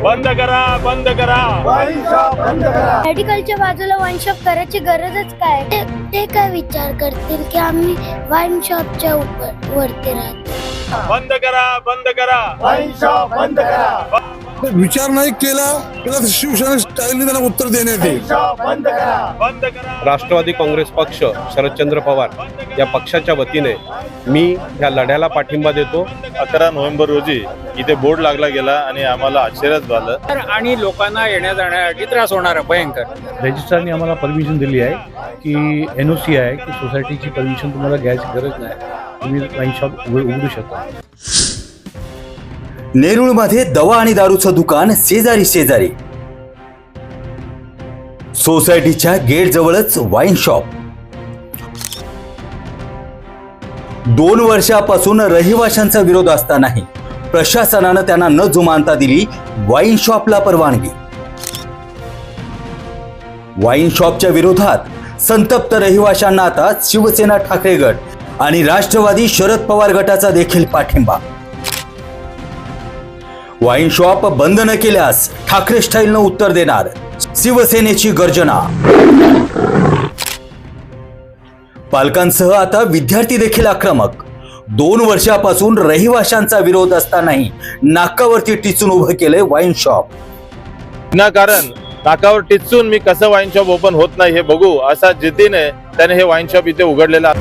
बंद करा, बंद करा, वाईन शॉप बंद करा। मेडिकलच्या बाजूला वाईन शॉप करायची गरजच काय? ते काय विचार करतील की आम्ही वाईन शॉपच्या वरती राहतो? बंद करा, बंद करा, वाईन शॉप बंद करा। विचार नाही केला त्याला शिवसेना स्टाईलने त्यांना उत्तर देण्यात येईल। वाईन शॉप बंद करा। बंद करा। राष्ट्रवादी काँग्रेस पक्ष शरदचंद्र पवार या पक्षाच्या वतीने मी या लढ्याला पाठिंबा देतो। 11 नोव्हेंबर रोजी इथे बोर्ड लागला गेला आणि आम्हाला आश्चर्यच झालं आणि लोकांना येण्या जाण्यासाठी त्रास होणार आहे भयंकर। रजिस्ट्रारने आम्हाला परमिशन दिली आहे की NOC आहे की सोसायटीची परमिशन तुम्हाला घ्यायची गरज नाही, तुम्ही वाईन शॉप उघडू शकता। नेरूळमध्ये दवा आणि दारूचं दुकान शेजारी शेजारी, सोसायटीच्या गेट जवळच वाईन शॉप। 2 वर्षापासून रहिवाशांचा विरोध असतानाही प्रशासनानं त्यांना न जुमानता दिली वाईन शॉपला परवानगी। वाईन शॉपच्या विरोधात संतप्त रहिवाशांना आता शिवसेना ठाकरे गट आणि राष्ट्रवादी शरद पवार गटाचा देखील पाठिंबा। वाईन शॉप बंद न केल्यास ठाकरे स्टाईलनं उत्तर देणार, शिवसेनेची गर्जना। पालकांसह आता विद्यार्थी देखील आक्रमक। 2 वर्षापासून रहिवाशांचा विरोध असतानाही नाकावरती टिचून उभं केलंय वाईन शॉप। विनाकारण नाकावर टिचून मी कसं वाईन शॉप ओपन होत नाही हे बघू असा जिद्दीने त्याने हे वाईन शॉप इथे उघडलेला।